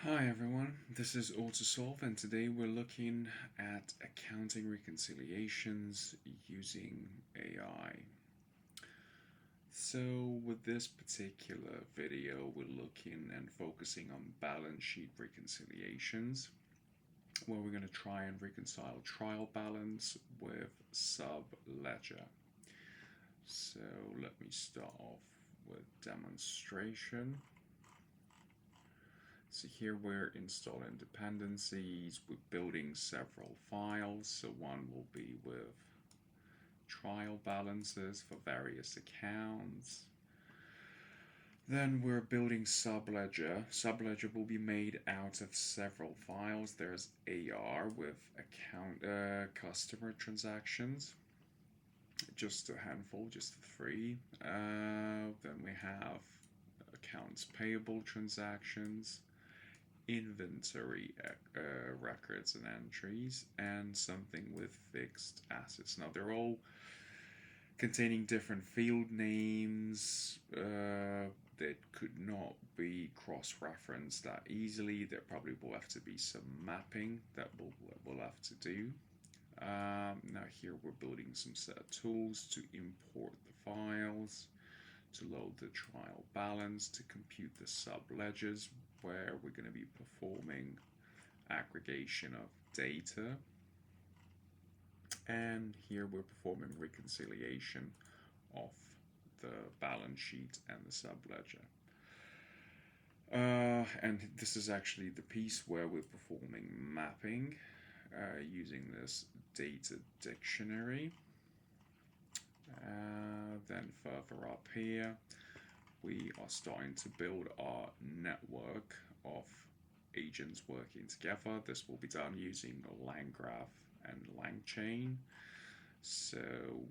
Hi everyone, this is AutoSolve and today we're looking at accounting reconciliations using AI. So with this particular video we're looking and focusing on balance sheet reconciliations where we're going to try and reconcile trial balance with Subledger. So let me start off with demonstration. So here we're installing dependencies, we're building several files. So one will be with trial balances for various accounts. Then we're building Subledger. Subledger will be made out of several files. There's AR with customer transactions, just a handful, just three. Then we have accounts payable transactions, inventory records and entries, and something with fixed assets. Now they're all containing different field names that could not be cross-referenced that easily. There probably will have to be some mapping that we'll have to do. Now here we're building some set of tools to import the files, to load the trial balance, to compute the subledgers, where we're going to be performing aggregation of data. And here we're performing reconciliation of the balance sheet and the subledger. And this is actually the piece where we're performing mapping using this data dictionary. Then further up here, we are starting to build our network of agents working together. This will be done using a LangGraph and LangChain. So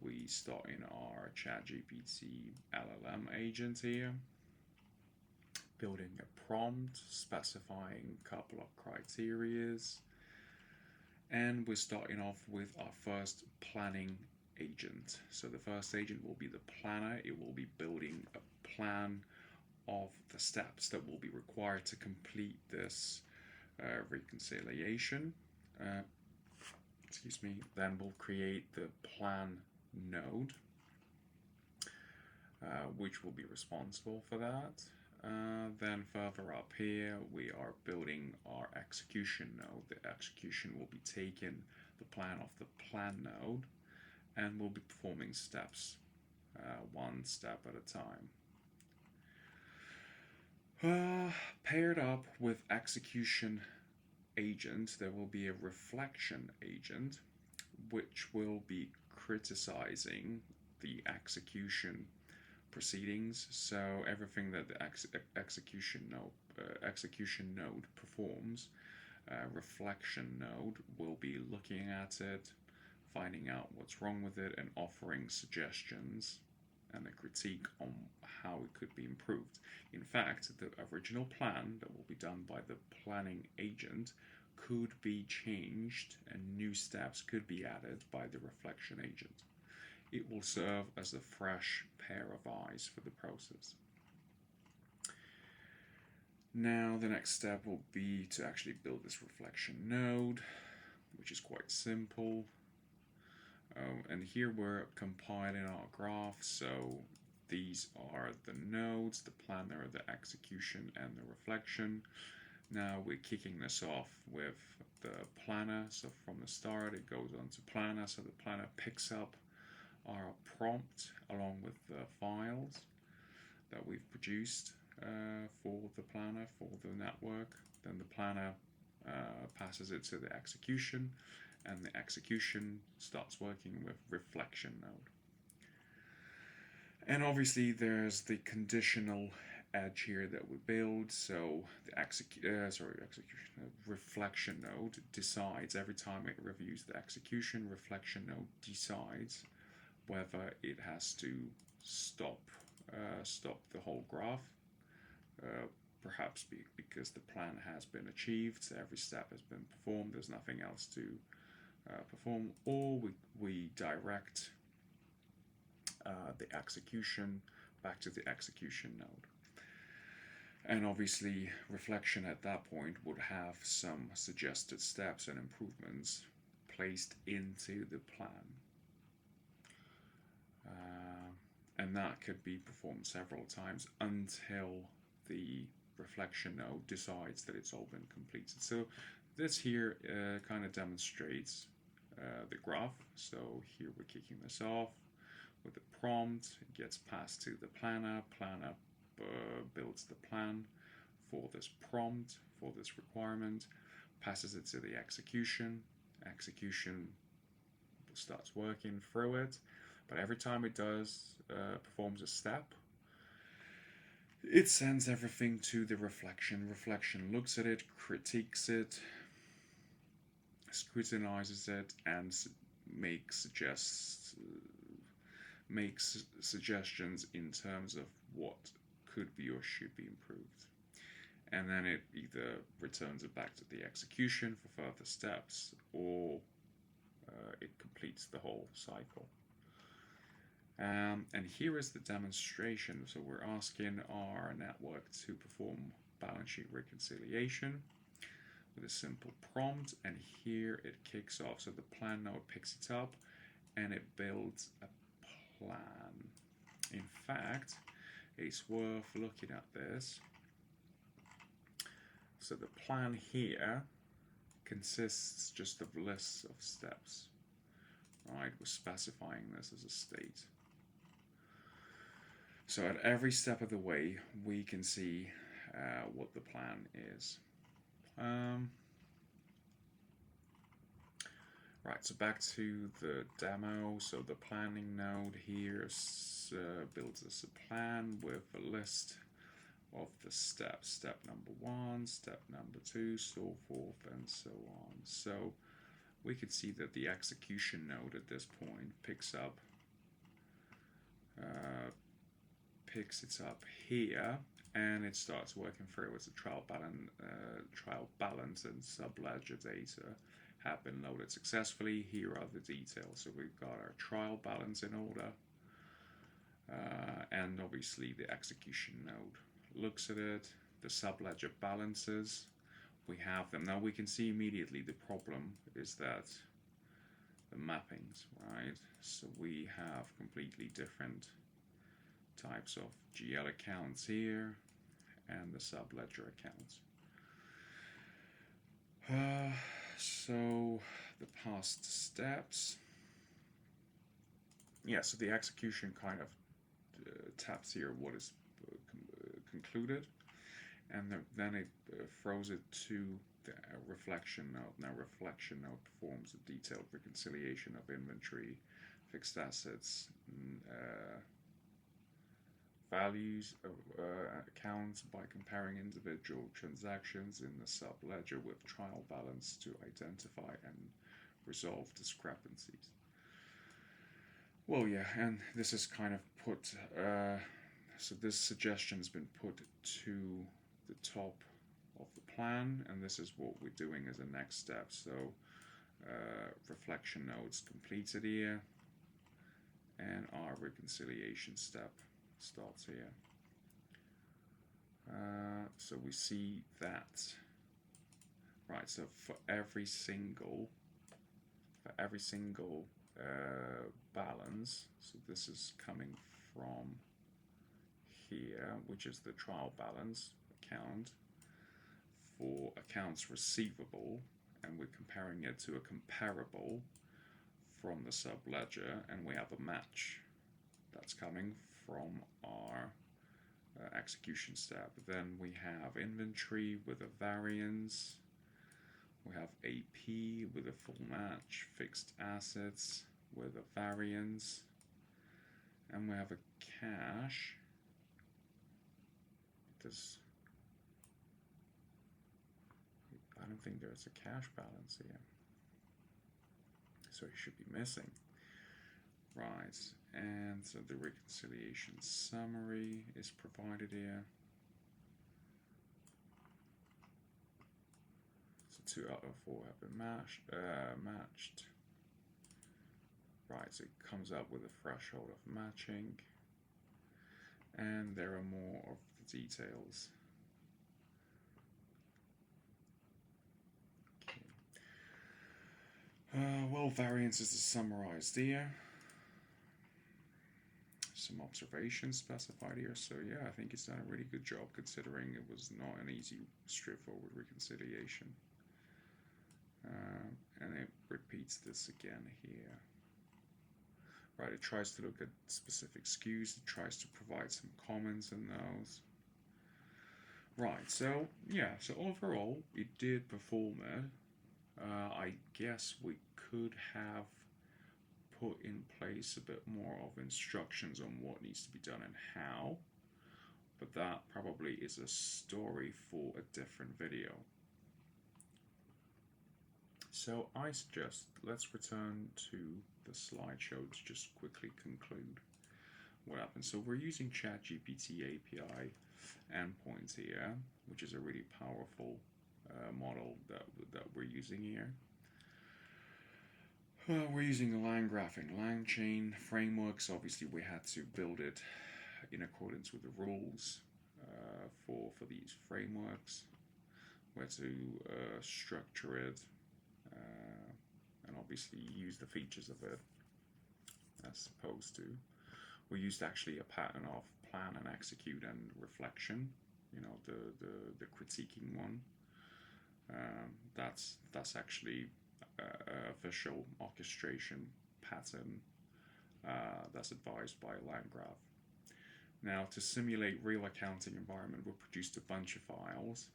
we start in our ChatGPT LLM agent here, building a prompt, specifying a couple of criterias, and we're starting off with our first planning agent. So the first agent will be the planner. It will be building a plan of the steps that will be required to complete this reconciliation. Then we'll create the plan node, which will be responsible for that. Then further up here, we are building our execution node. The execution will be taking the plan of the plan node, and we'll be performing steps, one step at a time. Paired up with execution agent, there will be a reflection agent, which will be criticizing the execution proceedings. So everything that the execution node performs, reflection node will be looking at it, finding out what's wrong with it, and offering suggestions and a critique on how it could be improved. In fact, the original plan that will be done by the planning agent could be changed and new steps could be added by the reflection agent. It will serve as a fresh pair of eyes for the process. Now the next step will be to actually build this reflection node, which is quite simple. And here we're compiling our graph. So these are the nodes, the planner, the execution, and the reflection. Now we're kicking this off with the planner. So from the start it goes on to planner. So the planner picks up our prompt along with the files that we've produced for the planner, for the network. Then the planner passes it to the execution, and the execution starts working with reflection node. And obviously there's the conditional edge here that we build. So the reflection node decides every time it reviews the execution, reflection node decides whether it has to stop the whole graph, perhaps because the plan has been achieved, so every step has been performed, there's nothing else to perform, or we direct the execution back to the execution node. And obviously, reflection at that point would have some suggested steps and improvements placed into the plan. And that could be performed several times until the reflection node decides that it's all been completed. So this here kind of demonstrates the graph. So here we're kicking this off with the prompt. It gets passed to the planner. Planner builds the plan for this prompt, for this requirement, passes it to the execution. Execution starts working through it, but every time it does performs a step, it sends everything to the reflection. Reflection looks at it, critiques it, scrutinizes it, and makes suggestions in terms of what could be or should be improved. And then it either returns it back to the execution for further steps, or it completes the whole cycle. And here is the demonstration. So we're asking our network to perform balance sheet reconciliation with a simple prompt, and here it kicks off. So the plan node picks it up and it builds a plan. In fact, it's worth looking at this. So the plan here consists just of lists of steps. Right, we're specifying this as a state. So at every step of the way, we can see what the plan is. Right, so back to the demo. So the planning node here builds us a plan with a list of the steps. Step number 1, step number 2, so forth and so on. So we could see that the execution node at this point picks it up here, and it starts working through. It's a trial balance and subledger data have been loaded successfully. Here are the details. So we've got our trial balance in order, and obviously the execution node looks at it. The subledger balances, we have them. Now we can see immediately the problem is that the mappings, right? So we have completely different types of GL accounts here and the subledger accounts. So the past steps. Yeah, so the execution kind of taps here what is concluded, and then it throws it to the reflection node. Now reflection node performs a detailed reconciliation of inventory, fixed assets, values of accounts by comparing individual transactions in the subledger with trial balance to identify and resolve discrepancies. Well, yeah, and this is kind of put, so this suggestion has been put to the top of the plan, and this is what we're doing as a next step. So reflection nodes completed here, and our reconciliation step starts here. So we see that, right, so for every single balance, so this is coming from here, which is the trial balance account for accounts receivable, and we're comparing it to a comparable from the subledger, and we have a match that's coming from our execution step. Then we have inventory with a variance, we have AP with a full match, fixed assets with a variance, and we have a cash. I don't think there's a cash balance here, so it should be missing. Right, and so the reconciliation summary is provided here. So 2 out of 4 have been matched. Right, so it comes up with a threshold of matching, and there are more of the details Well, variances are summarized here. Some observations specified here. So yeah, I think it's done a really good job considering it was not an easy, straightforward reconciliation. And it repeats this again here. Right, it tries to look at specific skews, it tries to provide some comments in those. Right, so yeah, so overall it did perform it. I guess we could have put in place a bit more of instructions on what needs to be done and how, but that probably is a story for a different video. So I suggest let's return to the slideshow to just quickly conclude what happened. So we're using ChatGPT API endpoints here, which is a really powerful model that we're using here. We're using a LangGraph and LangChain frameworks. Obviously, we had to build it in accordance with the rules for these frameworks. We had to structure it and obviously use the features of it as opposed to. We used actually a pattern of plan and execute and reflection. You know, the critiquing one. That's actually official orchestration pattern that's advised by LangGraph. Now, to simulate real accounting environment, we produced a bunch of files.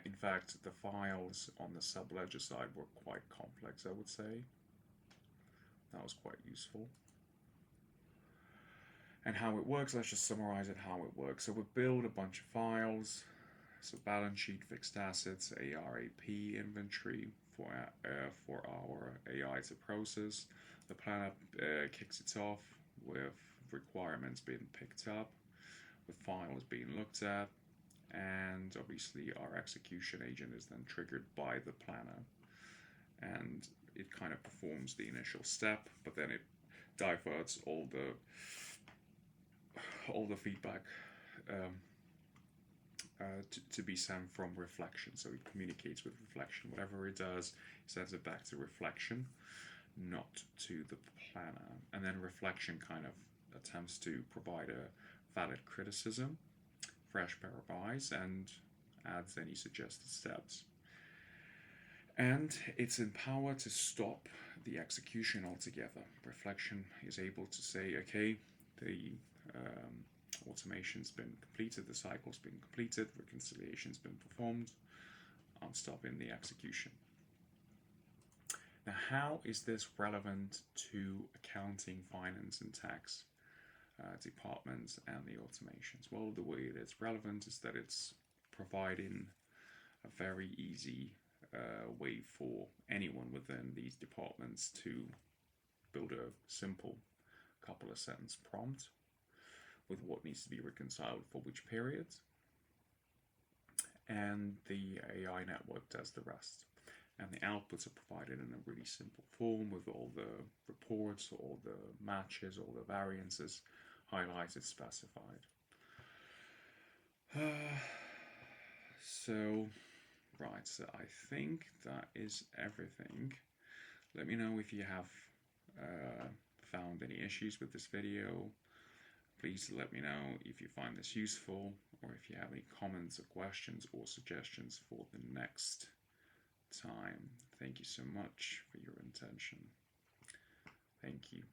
In fact, the files on the Subledger side were quite complex, I would say. That was quite useful. And how it works, let's just summarize it how it works. So we build a bunch of files. So balance sheet, fixed assets, ARAP inventory for our AI to process. The planner kicks it off with requirements being picked up, with files being looked at, and obviously our execution agent is then triggered by the planner, and it kind of performs the initial step, but then it diverts all the feedback to be sent from reflection. So it communicates with reflection. Whatever it does, it sends it back to reflection, not to the planner. And then reflection kind of attempts to provide a valid criticism, fresh pair of eyes, and adds any suggested steps. And it's empowered to stop the execution altogether. Reflection is able to say, okay, the automation's been completed, the cycle's been completed, reconciliation's been performed, I'm stopping the execution. Now, how is this relevant to accounting, finance, and tax departments and the automations? Well, the way it is relevant is that it's providing a very easy way for anyone within these departments to build a simple couple of sentence prompt with what needs to be reconciled for which periods, and the AI network does the rest. And the outputs are provided in a really simple form with all the reports, all the matches, all the variances highlighted, specified. So I think that is everything. Let me know if you have found any issues with this video. Please let me know if you find this useful, or if you have any comments or questions or suggestions for the next time. Thank you so much for your attention. Thank you.